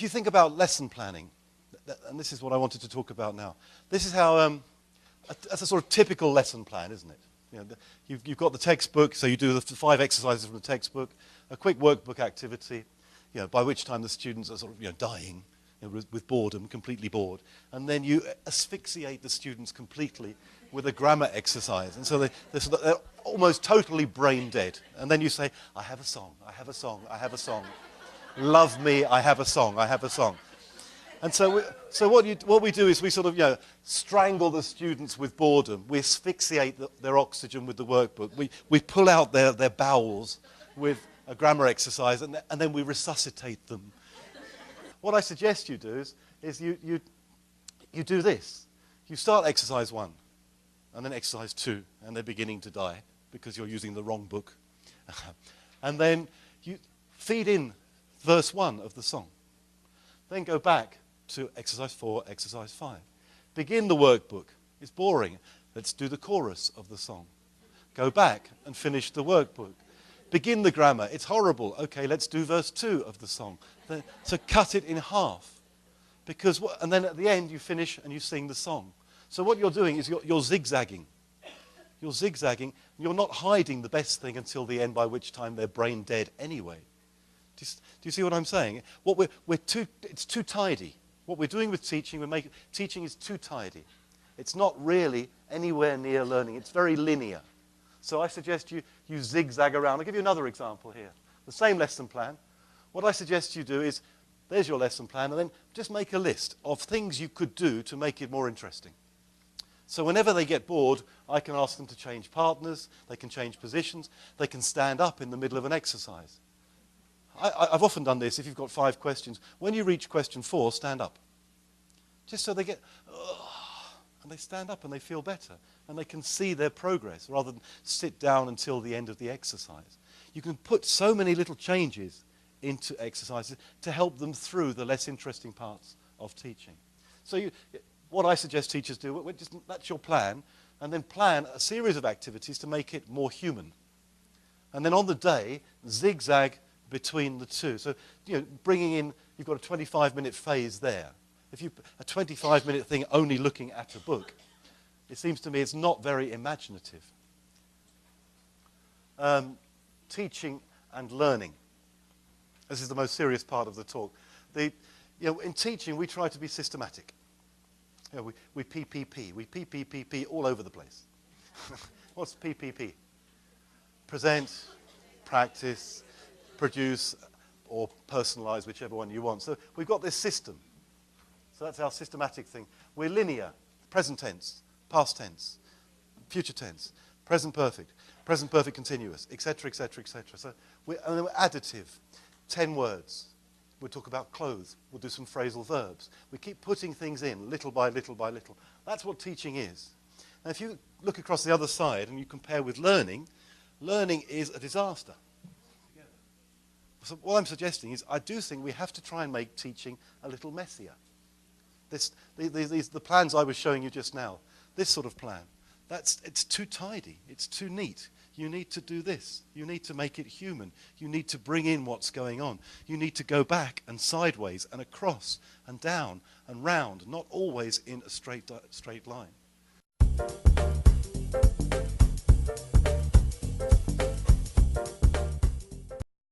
you think about lesson planning, and this is what I wanted to talk about now, this is how, that's a sort of typical lesson plan, isn't it? You know, you've got the textbook, so you do the 5 exercises from the textbook, a quick workbook activity, you know, by which time the students are sort of, you know, dying, you know, with boredom, completely bored, and then you asphyxiate the students completely with a grammar exercise, and so they're almost totally brain dead, and then you say, I have a song, I have a song, I have a song. Love me, I have a song, I have a song. And so what we do is we sort of, you know, strangle the students with boredom. We asphyxiate their oxygen with the workbook. We pull out their bowels with a grammar exercise, and then we resuscitate them. What I suggest you do is you do this. You start exercise 1, and then exercise 2, and they're beginning to die because you're using the wrong book. And then you feed in verse 1 of the song. Then go back to exercise 4, exercise 5. Begin the workbook. It's boring. Let's do the chorus of the song. Go back and finish the workbook. Begin the grammar. It's horrible. Okay, let's do verse 2 of the song. So cut it in half. And then at the end you finish and you sing the song. So what you're doing is you're zigzagging. You're zigzagging. You're not hiding the best thing until the end, by which time they're brain dead anyway. Do you see what I'm saying? It's too tidy. What we're doing with teaching, teaching is too tidy. It's not really anywhere near learning. It's very linear. So I suggest you zigzag around. I'll give you another example here. The same lesson plan. What I suggest you do is, there's your lesson plan, and then just make a list of things you could do to make it more interesting. So whenever they get bored, I can ask them to change partners, they can change positions, they can stand up in the middle of an exercise. I've often done this if you've got 5 questions. When you reach question 4, stand up. Just so they get, and they stand up and they feel better. And they can see their progress rather than sit down until the end of the exercise. You can put so many little changes into exercises to help them through the less interesting parts of teaching. So what I suggest teachers do, that's your plan, and then plan a series of activities to make it more human. And then on the day, zigzag between the two. So, you know, bringing in, you've got a 25-minute phase there. If a 25-minute thing only looking at a book, it seems to me it's not very imaginative. Teaching and learning. This is the most serious part of the talk. You know, in teaching, we try to be systematic. You know, we PPP. We PPP all over the place. What's PPP? Present, practice, produce, or personalize, whichever one you want. So we've got this system. So that's our systematic thing. We're linear, present tense, past tense, future tense, present perfect continuous, etc., etc., etc. So we're additive, 10 words. We'll talk about clothes. We'll do some phrasal verbs. We keep putting things in, little by little by little. That's what teaching is. Now, if you look across the other side and you compare with learning, learning is a disaster. So what I'm suggesting is I do think we have to try and make teaching a little messier. The plans I was showing you just now, this sort of plan, it's too tidy, it's too neat. You need to do this. You need to make it human. You need to bring in what's going on. You need to go back and sideways and across and down and round, not always in a straight line.